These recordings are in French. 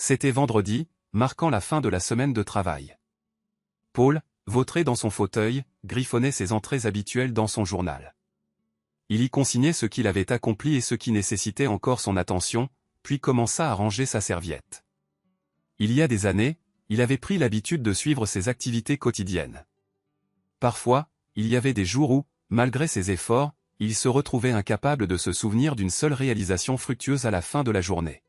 C'était vendredi, marquant la fin de la semaine de travail. Paul, vautré dans son fauteuil, griffonnait ses entrées habituelles dans son journal. Il y consignait ce qu'il avait accompli et ce qui nécessitait encore son attention, puis commença à ranger sa serviette. Il y a des années, il avait pris l'habitude de suivre ses activités quotidiennes. Parfois, il y avait des jours où, malgré ses efforts, il se retrouvait incapable de se souvenir d'une seule réalisation fructueuse à la fin de la journée.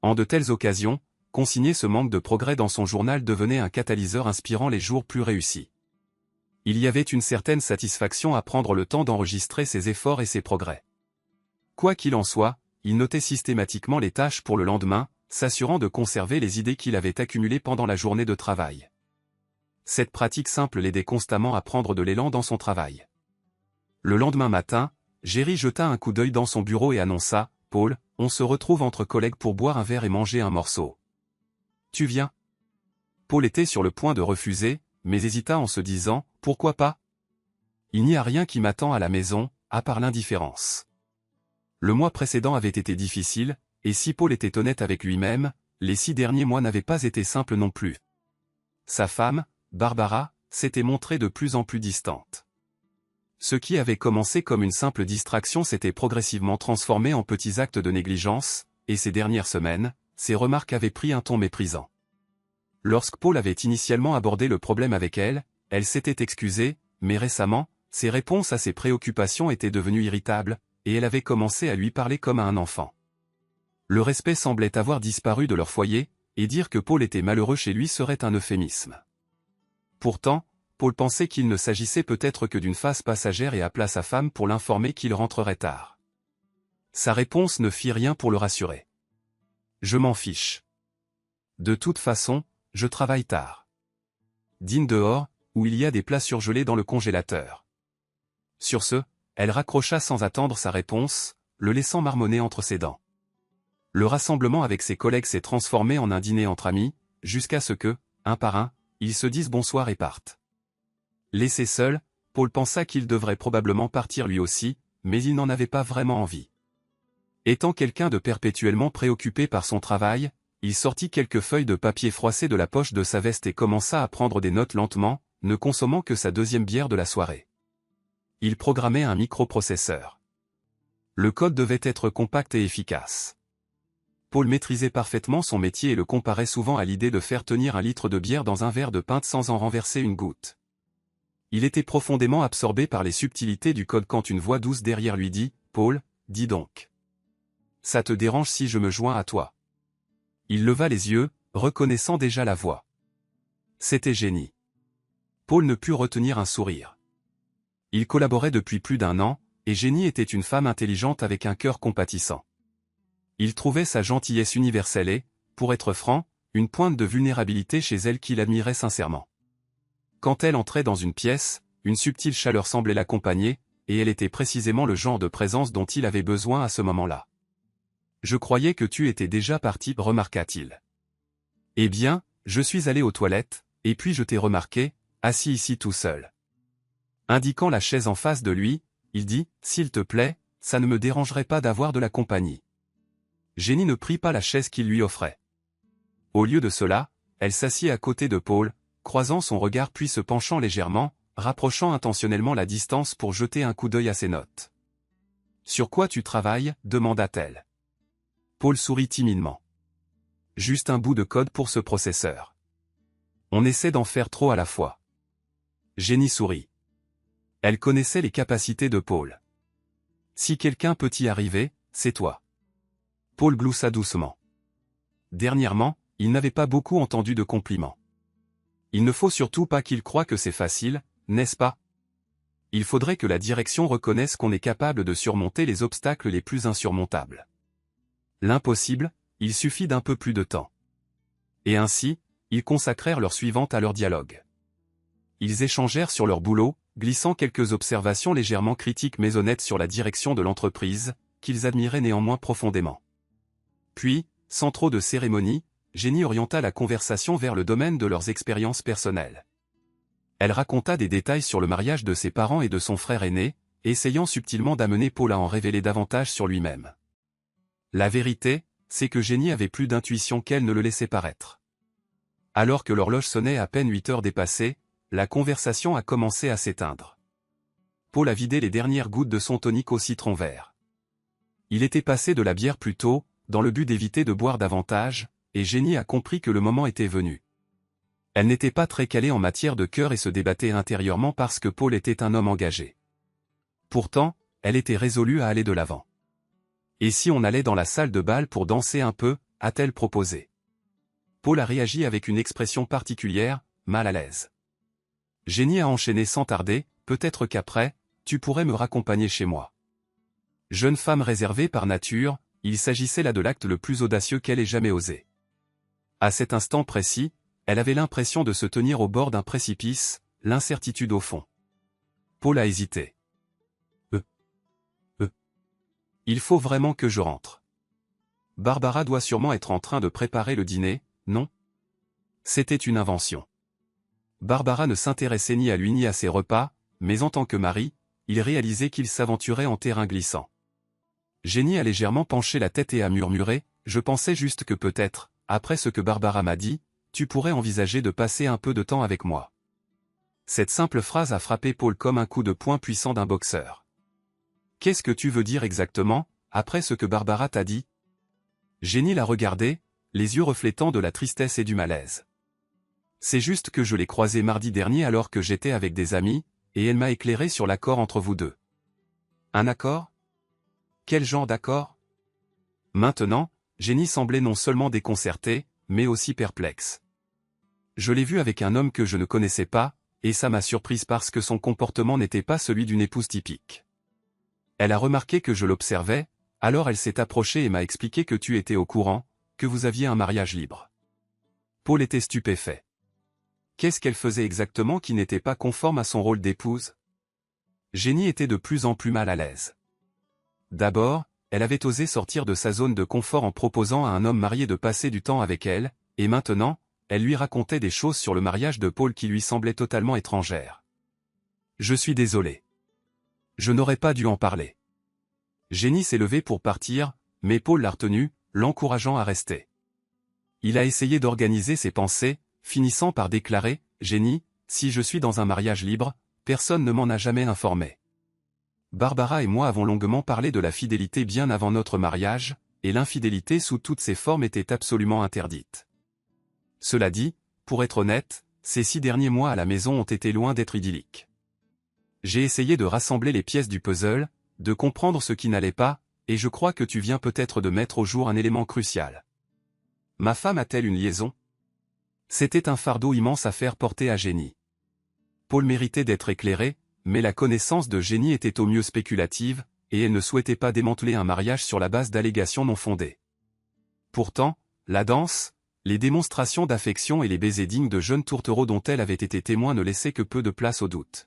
En de telles occasions, consigner ce manque de progrès dans son journal devenait un catalyseur inspirant les jours plus réussis. Il y avait une certaine satisfaction à prendre le temps d'enregistrer ses efforts et ses progrès. Quoi qu'il en soit, il notait systématiquement les tâches pour le lendemain, s'assurant de conserver les idées qu'il avait accumulées pendant la journée de travail. Cette pratique simple l'aidait constamment à prendre de l'élan dans son travail. Le lendemain matin, Jerry jeta un coup d'œil dans son bureau et annonça « Paul, on se retrouve entre collègues pour boire un verre et manger un morceau. Tu viens ?» Paul était sur le point de refuser, mais hésita en se disant « Pourquoi pas ? Il n'y a rien qui m'attend à la maison, à part l'indifférence. » Le mois précédent avait été difficile, et si Paul était honnête avec lui-même, les 6 derniers mois n'avaient pas été simples non plus. Sa femme, Barbara, s'était montrée de plus en plus distante. Ce qui avait commencé comme une simple distraction s'était progressivement transformé en petits actes de négligence, et ces dernières semaines, ses remarques avaient pris un ton méprisant. Lorsque Paul avait initialement abordé le problème avec elle, elle s'était excusée, mais récemment, ses réponses à ses préoccupations étaient devenues irritables, et elle avait commencé à lui parler comme à un enfant. Le respect semblait avoir disparu de leur foyer, et dire que Paul était malheureux chez lui serait un euphémisme. Pourtant, Paul pensait qu'il ne s'agissait peut-être que d'une phase passagère et appela sa femme pour l'informer qu'il rentrerait tard. Sa réponse ne fit rien pour le rassurer. « Je m'en fiche. De toute façon, je travaille tard. Dîne dehors, où il y a des plats surgelés dans le congélateur. » Sur ce, elle raccrocha sans attendre sa réponse, le laissant marmonner entre ses dents. Le rassemblement avec ses collègues s'est transformé en un dîner entre amis, jusqu'à ce que, un par un, ils se disent bonsoir et partent. Laissé seul, Paul pensa qu'il devrait probablement partir lui aussi, mais il n'en avait pas vraiment envie. Étant quelqu'un de perpétuellement préoccupé par son travail, il sortit quelques feuilles de papier froissées de la poche de sa veste et commença à prendre des notes lentement, ne consommant que sa 2e bière de la soirée. Il programmait un microprocesseur. Le code devait être compact et efficace. Paul maîtrisait parfaitement son métier et le comparait souvent à l'idée de faire tenir un litre de bière dans un verre de pinte sans en renverser une goutte. Il était profondément absorbé par les subtilités du code quand une voix douce derrière lui dit « Paul, dis donc. Ça te dérange si je me joins à toi ?» Il leva les yeux, reconnaissant déjà la voix. C'était Jenny. Paul ne put retenir un sourire. Il collaborait depuis plus d'1 an, et Jenny était une femme intelligente avec un cœur compatissant. Il trouvait sa gentillesse universelle et, pour être franc, une pointe de vulnérabilité chez elle qu'il admirait sincèrement. Quand elle entrait dans une pièce, une subtile chaleur semblait l'accompagner, et elle était précisément le genre de présence dont il avait besoin à ce moment-là. « Je croyais que tu étais déjà parti, » remarqua-t-il. « Eh bien, je suis allé aux toilettes, et puis je t'ai remarqué, assis ici tout seul. » Indiquant la chaise en face de lui, il dit « S'il te plaît, ça ne me dérangerait pas d'avoir de la compagnie. » Jenny ne prit pas la chaise qu'il lui offrait. Au lieu de cela, elle s'assit à côté de Paul, croisant son regard puis se penchant légèrement, rapprochant intentionnellement la distance pour jeter un coup d'œil à ses notes. « Sur quoi tu travailles ?» demanda-t-elle. Paul sourit timidement. « Juste un bout de code pour ce processeur. On essaie d'en faire trop à la fois. » Jenny sourit. Elle connaissait les capacités de Paul. « Si quelqu'un peut y arriver, c'est toi. » Paul gloussa doucement. Dernièrement, il n'avait pas beaucoup entendu de compliments. Il ne faut surtout pas qu'il croie que c'est facile, n'est-ce pas? Il faudrait que la direction reconnaisse qu'on est capable de surmonter les obstacles les plus insurmontables. L'impossible, il suffit d'un peu plus de temps. Et ainsi, ils consacrèrent l'heure suivante à leur dialogue. Ils échangèrent sur leur boulot, glissant quelques observations légèrement critiques mais honnêtes sur la direction de l'entreprise, qu'ils admiraient néanmoins profondément. Puis, sans trop de cérémonie, Jenny orienta la conversation vers le domaine de leurs expériences personnelles. Elle raconta des détails sur le mariage de ses parents et de son frère aîné, essayant subtilement d'amener Paul à en révéler davantage sur lui-même. La vérité, c'est que Jenny avait plus d'intuition qu'elle ne le laissait paraître. Alors que l'horloge sonnait à peine 8 heures dépassées, la conversation a commencé à s'éteindre. Paul a vidé les dernières gouttes de son tonique au citron vert. Il était passé de la bière plus tôt, dans le but d'éviter de boire davantage, et Jenny a compris que le moment était venu. Elle n'était pas très calée en matière de cœur et se débattait intérieurement parce que Paul était un homme engagé. Pourtant, elle était résolue à aller de l'avant. Et si on allait dans la salle de bal pour danser un peu, a-t-elle proposé. Paul a réagi avec une expression particulière, mal à l'aise. Jenny a enchaîné sans tarder, peut-être qu'après, tu pourrais me raccompagner chez moi. Jeune femme réservée par nature, il s'agissait là de l'acte le plus audacieux qu'elle ait jamais osé. À cet instant précis, elle avait l'impression de se tenir au bord d'un précipice, l'incertitude au fond. Paul a hésité. Il faut vraiment que je rentre. Barbara doit sûrement être en train de préparer le dîner, non? C'était une invention. Barbara ne s'intéressait ni à lui ni à ses repas, mais en tant que mari, il réalisait qu'il s'aventurait en terrain glissant. Jenny a légèrement penché la tête et a murmuré, « Je pensais juste que peut-être, après ce que Barbara m'a dit, tu pourrais envisager de passer un peu de temps avec moi. » Cette simple phrase a frappé Paul comme un coup de poing puissant d'un boxeur. « Qu'est-ce que tu veux dire exactement, après ce que Barbara t'a dit ?» Jenny l'a regardé, les yeux reflétant de la tristesse et du malaise. « C'est juste que je l'ai croisée mardi dernier alors que j'étais avec des amis, et elle m'a éclairé sur l'accord entre vous deux. » Un accord? Quel genre d'accord? Maintenant, Jenny semblait non seulement déconcertée, mais aussi perplexe. Je l'ai vue avec un homme que je ne connaissais pas, et ça m'a surprise parce que son comportement n'était pas celui d'une épouse typique. Elle a remarqué que je l'observais, alors elle s'est approchée et m'a expliqué que tu étais au courant, que vous aviez un mariage libre. Paul était stupéfait. Qu'est-ce qu'elle faisait exactement qui n'était pas conforme à son rôle d'épouse? Jenny était de plus en plus mal à l'aise. D'abord, elle avait osé sortir de sa zone de confort en proposant à un homme marié de passer du temps avec elle, et maintenant, elle lui racontait des choses sur le mariage de Paul qui lui semblaient totalement étrangères. Je suis désolé. Je n'aurais pas dû en parler. Jenny s'est levée pour partir, mais Paul l'a retenue, l'encourageant à rester. Il a essayé d'organiser ses pensées, finissant par déclarer, « Jenny, si je suis dans un mariage libre, personne ne m'en a jamais informé. Barbara et moi avons longuement parlé de la fidélité bien avant notre mariage, et l'infidélité sous toutes ses formes était absolument interdite. Cela dit, pour être honnête, ces 6 derniers mois à la maison ont été loin d'être idylliques. J'ai essayé de rassembler les pièces du puzzle, de comprendre ce qui n'allait pas, et je crois que tu viens peut-être de mettre au jour un élément crucial. Ma femme a-t-elle une liaison? » C'était un fardeau immense à faire porter à Jenny. Paul méritait d'être éclairé, mais la connaissance de Jenny était au mieux spéculative, et elle ne souhaitait pas démanteler un mariage sur la base d'allégations non fondées. Pourtant, la danse, les démonstrations d'affection et les baisers dignes de jeunes tourtereaux dont elle avait été témoin ne laissaient que peu de place au doute.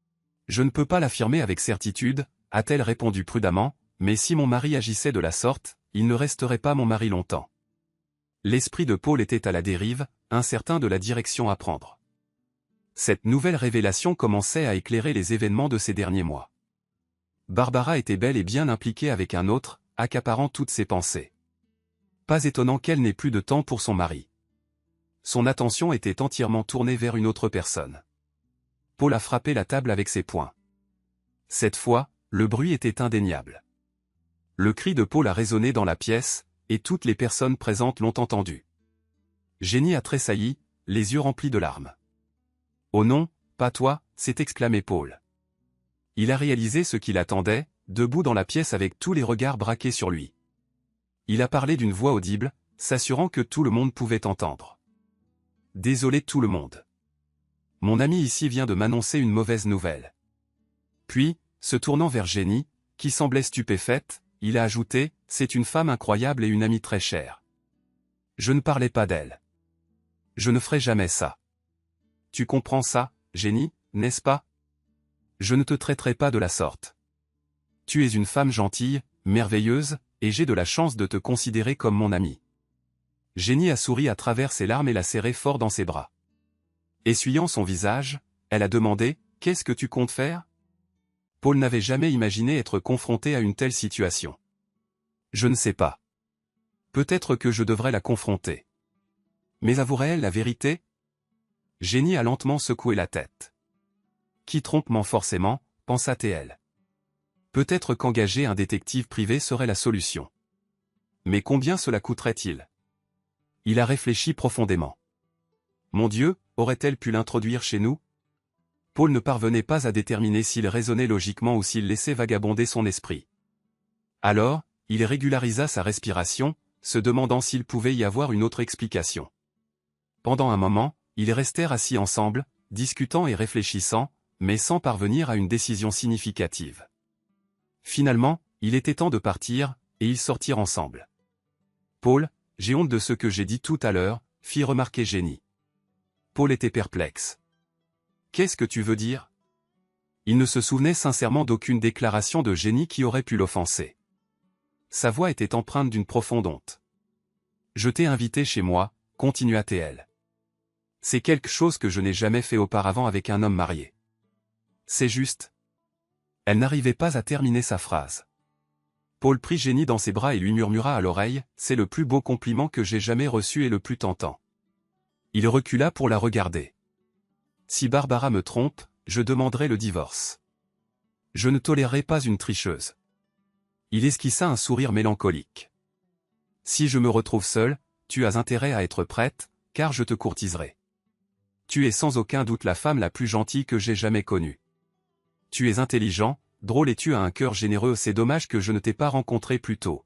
« Je ne peux pas l'affirmer avec certitude, » a-t-elle répondu prudemment, « mais si mon mari agissait de la sorte, il ne resterait pas mon mari longtemps. » L'esprit de Paul était à la dérive, incertain de la direction à prendre. Cette nouvelle révélation commençait à éclairer les événements de ces derniers mois. Barbara était bel et bien impliquée avec un autre, accaparant toutes ses pensées. Pas étonnant qu'elle n'ait plus de temps pour son mari. Son attention était entièrement tournée vers une autre personne. Paul a frappé la table avec ses poings. Cette fois, le bruit était indéniable. Le cri de Paul a résonné dans la pièce, et toutes les personnes présentes l'ont entendu. Jenny a tressailli, les yeux remplis de larmes. « Oh non, pas toi !» s'est exclamé Paul. Il a réalisé ce qu'il attendait, debout dans la pièce avec tous les regards braqués sur lui. Il a parlé d'une voix audible, s'assurant que tout le monde pouvait entendre. « Désolé tout le monde. Mon ami ici vient de m'annoncer une mauvaise nouvelle. » Puis, se tournant vers Jenny, qui semblait stupéfaite, il a ajouté, « C'est une femme incroyable et une amie très chère. Je ne parlais pas d'elle. Je ne ferai jamais ça. Tu comprends ça, Jenny, n'est-ce pas? Je ne te traiterai pas de la sorte. Tu es une femme gentille, merveilleuse, et j'ai de la chance de te considérer comme mon amie. » Jenny a souri à travers ses larmes et l'a serré fort dans ses bras. Essuyant son visage, elle a demandé, « Qu'est-ce que tu comptes faire ?» Paul n'avait jamais imaginé être confronté à une telle situation. « Je ne sais pas. Peut-être que je devrais la confronter. Mais avouerait-elle la vérité? Jenny a lentement secoué la tête. Qui trompe ment forcément, pensa-t-elle. Peut-être qu'engager un détective privé serait la solution. Mais combien cela coûterait-il? Il a réfléchi profondément. Mon Dieu, aurait-elle pu l'introduire chez nous? Paul ne parvenait pas à déterminer s'il raisonnait logiquement ou s'il laissait vagabonder son esprit. Alors, il régularisa sa respiration, se demandant s'il pouvait y avoir une autre explication. Pendant un moment, ils restèrent assis ensemble, discutant et réfléchissant, mais sans parvenir à une décision significative. Finalement, il était temps de partir, et ils sortirent ensemble. Paul, j'ai honte de ce que j'ai dit tout à l'heure, fit remarquer Jenny. Paul était perplexe. Qu'est-ce que tu veux dire? Il ne se souvenait sincèrement d'aucune déclaration de Jenny qui aurait pu l'offenser. Sa voix était empreinte d'une profonde honte. Je t'ai invité chez moi, continua-t-elle. C'est quelque chose que je n'ai jamais fait auparavant avec un homme marié. C'est juste. Elle n'arrivait pas à terminer sa phrase. Paul prit Jenny dans ses bras et lui murmura à l'oreille, c'est le plus beau compliment que j'ai jamais reçu et le plus tentant. Il recula pour la regarder. Si Barbara me trompe, je demanderai le divorce. Je ne tolérerai pas une tricheuse. Il esquissa un sourire mélancolique. Si je me retrouve seul, tu as intérêt à être prête, car je te courtiserai. Tu es sans aucun doute la femme la plus gentille que j'ai jamais connue. Tu es intelligent, drôle et tu as un cœur généreux, c'est dommage que je ne t'ai pas rencontré plus tôt.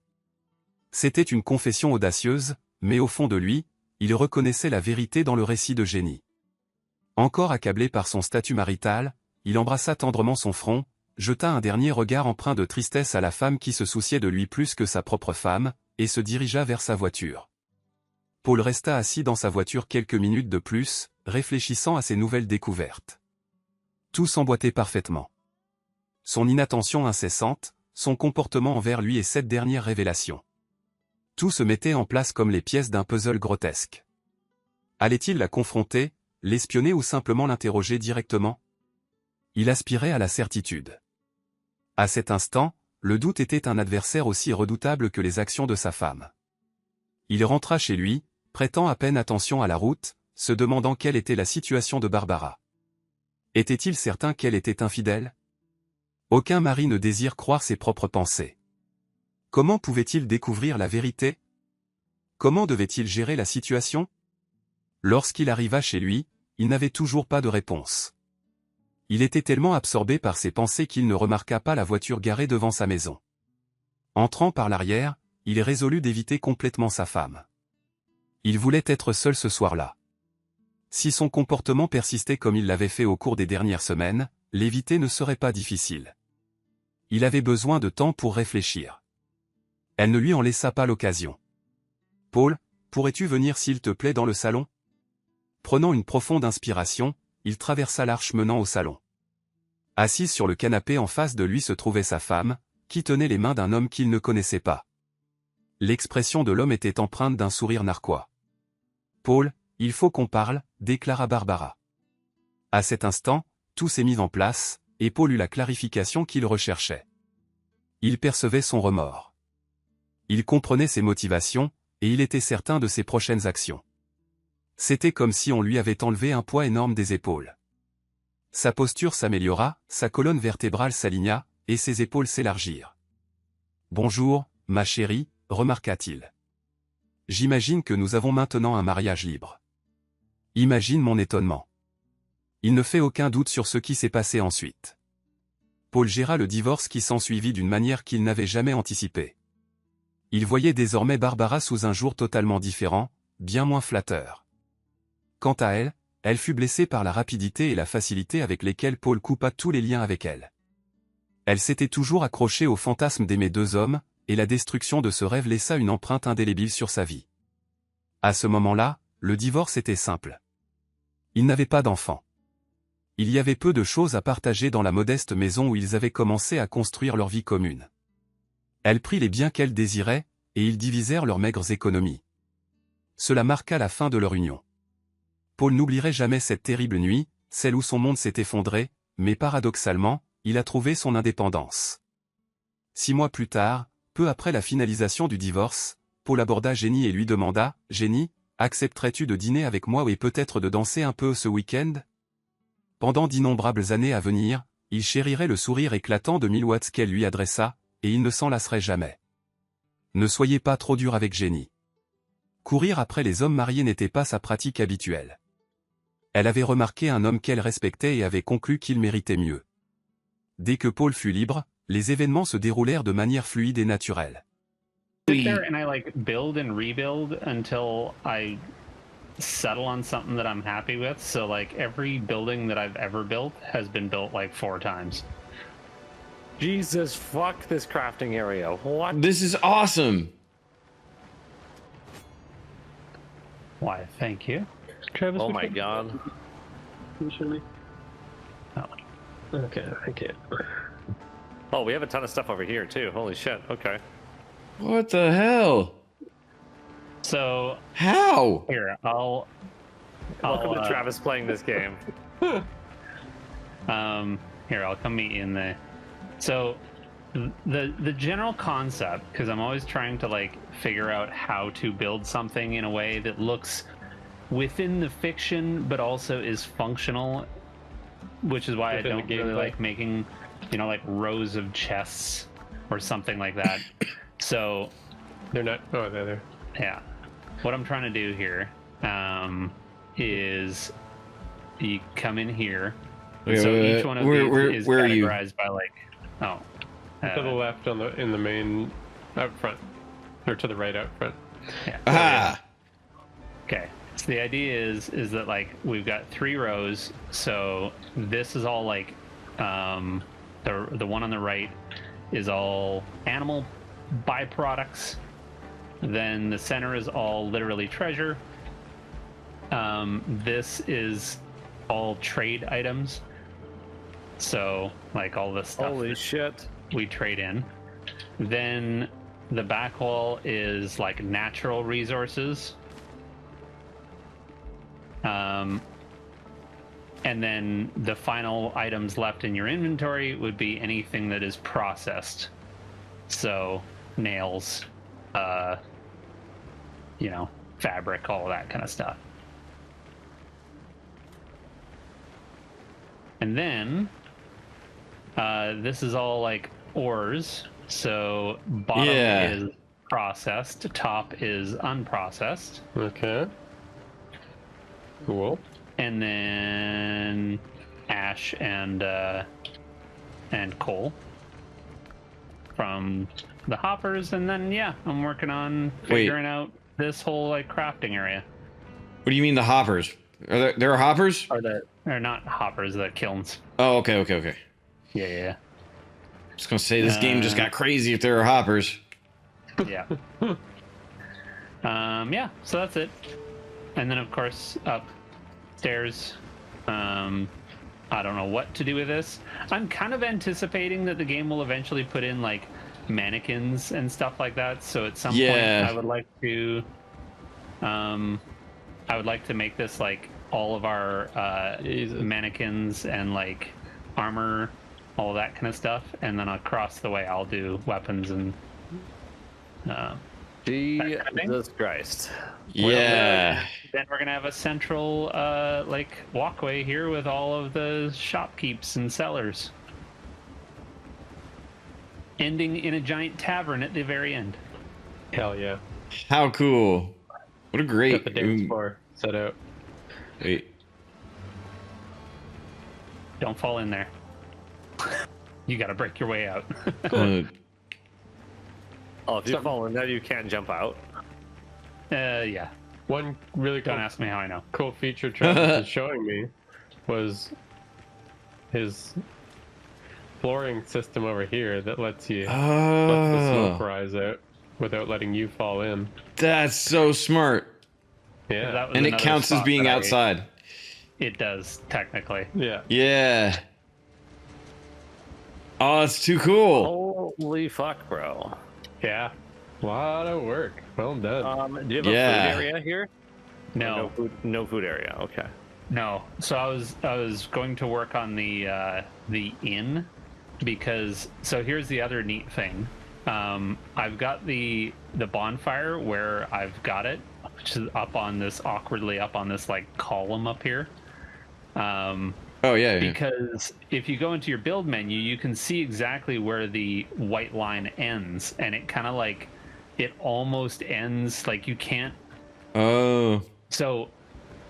C'était une confession audacieuse, mais au fond de lui, il reconnaissait la vérité dans le récit de Jenny. Encore accablé par son statut marital, il embrassa tendrement son front, jeta un dernier regard empreint de tristesse à la femme qui se souciait de lui plus que sa propre femme, et se dirigea vers sa voiture. Paul resta assis dans sa voiture quelques minutes de plus, réfléchissant à ses nouvelles découvertes. Tout s'emboîtait parfaitement. Son inattention incessante, son comportement envers lui et cette dernière révélation. Tout se mettait en place comme les pièces d'un puzzle grotesque. Allait-il la confronter, l'espionner ou simplement l'interroger directement? Il aspirait à la certitude. À cet instant, le doute était un adversaire aussi redoutable que les actions de sa femme. Il rentra chez lui, prêtant à peine attention à la route, se demandant quelle était la situation de Barbara. Était-il certain qu'elle était infidèle? Aucun mari ne désire croire ses propres pensées. Comment pouvait-il découvrir la vérité? Comment devait-il gérer la situation? Lorsqu'il arriva chez lui, il n'avait toujours pas de réponse. Il était tellement absorbé par ses pensées qu'il ne remarqua pas la voiture garée devant sa maison. Entrant par l'arrière, il résolut d'éviter complètement sa femme. Il voulait être seul ce soir-là. Si son comportement persistait comme il l'avait fait au cours des dernières semaines, l'éviter ne serait pas difficile. Il avait besoin de temps pour réfléchir. Elle ne lui en laissa pas l'occasion. « Paul, pourrais-tu venir s'il te plaît dans le salon ?» Prenant une profonde inspiration, il traversa l'arche menant au salon. Assise sur le canapé en face de lui se trouvait sa femme, qui tenait les mains d'un homme qu'il ne connaissait pas. L'expression de l'homme était empreinte d'un sourire narquois. « Paul, il faut qu'on parle, » déclara Barbara. À cet instant, tout s'est mis en place, et Paul eut la clarification qu'il recherchait. Il percevait son remords. Il comprenait ses motivations, et il était certain de ses prochaines actions. C'était comme si on lui avait enlevé un poids énorme des épaules. Sa posture s'améliora, sa colonne vertébrale s'aligna, et ses épaules s'élargirent. « Bonjour, ma chérie », remarqua-t-il. « J'imagine que nous avons maintenant un mariage libre. » Imagine mon étonnement. Il ne fait aucun doute sur ce qui s'est passé ensuite. Paul géra le divorce qui s'ensuivit d'une manière qu'il n'avait jamais anticipée. Il voyait désormais Barbara sous un jour totalement différent, bien moins flatteur. Quant à elle, elle fut blessée par la rapidité et la facilité avec lesquelles Paul coupa tous les liens avec elle. Elle s'était toujours accrochée au fantasme d'aimer deux hommes, et la destruction de ce rêve laissa une empreinte indélébile sur sa vie. À ce moment-là, le divorce était simple. Il n'avait pas d'enfant. Il y avait peu de choses à partager dans la modeste maison où ils avaient commencé à construire leur vie commune. Elle prit les biens qu'elle désirait, et ils divisèrent leurs maigres économies. Cela marqua la fin de leur union. Paul n'oublierait jamais cette terrible nuit, celle où son monde s'est effondré, mais paradoxalement, il a trouvé son indépendance. 6 mois plus tard, peu après la finalisation du divorce, Paul aborda Jenny et lui demanda, « Jenny, accepterais-tu de dîner avec moi et peut-être de danser un peu ce week-end ?» Pendant d'innombrables années à venir, il chérirait le sourire éclatant de Mille Watts qu'elle lui adressa, et il ne s'en lasserait jamais. Ne soyez pas trop dur avec Jenny. Courir après les hommes mariés n'était pas sa pratique habituelle. Elle avait remarqué un homme qu'elle respectait et avait conclu qu'il méritait mieux. Dès que Paul fut libre, les événements se déroulèrent de manière fluide et naturelle. Sit there and I like build and rebuild until I settle on something that I'm happy with. So like every building that I've ever built has been built like 4 times. Jesus, fuck this crafting area. What? This is awesome. Why, thank you. Travis, Oh which my one? god. Can you show me? Oh. Okay, I can't. Oh, we have a ton of stuff over here too. Holy shit. Okay. What the hell? So How? here, I'll Welcome to Travis playing this game. here, I'll come meet you in the. So, the general concept, because I'm always trying to like figure out how to build something in a way that looks within the fiction, but also is functional, which is why Within I the don't really gameplay. like making, like rows of chests or something like that. So, They're not. Oh, they're there. yeah, what I'm trying to do here is you come in here. Wait, So wait, each one of where- these is where are you? categorized by like, To the left on the in the main out front, or to the right out front. yeah. Ah. Okay. So the idea is that like we've got 3 rows. So this is all like the one on the right is all animal byproducts. Then the center is all literally treasure. This is all trade items. So like all this stuff Holy shit. we trade in. Then the back wall is like natural resources. And then the final items left in your inventory would be anything that is processed. So nails, fabric, all of that kind of stuff. And then this is all like ores. So bottom Yeah. is processed, top is unprocessed, Okay. Cool. and then ash and coal from the hoppers. And then I'm working on figuring out this whole like crafting area. What do you mean the hoppers? There are hoppers? Or they're not hoppers, the kilns. Oh, okay. Yeah. I was gonna say this game just got crazy if there are hoppers. Yeah. So that's it. And then of course upstairs, I don't know what to do with this. I'm kind of anticipating that the game will eventually put in like mannequins and stuff like that. So at some point I would like to make this like all of our Jesus. mannequins and like armor, all that kind of stuff, and then across the way I'll do weapons and Jesus Christ. Yeah. then we're gonna have a central like walkway here with all of the shopkeepers and sellers, ending in a giant tavern at the very end. Hell yeah. How cool. What a Got great. the dance floor set out. Wait. Don't fall in there. You gotta break your way out. Uh, Oh, if you fall in there, you can't jump out. Yeah. One really cool, Don't ask me how I know. cool feature Travis was showing me was his flooring system over here that lets the smoke oh, rise out without letting you fall in. that's so smart. Yeah. That was And it another counts as spot being that outside. It does technically. Yeah. Yeah. Oh, that's too cool. Holy fuck, bro. Yeah. A lot of work. Well done. Do you have Yeah. a food area here? No, No food area. Okay. no. So I was going to work on the inn, because so here's the other neat thing. I've got the bonfire where I've got it, which is awkwardly up on this like column up here. Oh yeah. Because if you go into your build menu, you can see exactly where the white line ends, and it kind of like it almost ends like you can't. Oh. So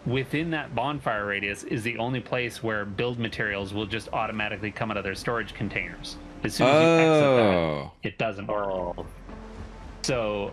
within that bonfire radius is the only place where build materials will just automatically come out of their storage containers. As soon as you exit that, it doesn't work. Oh. So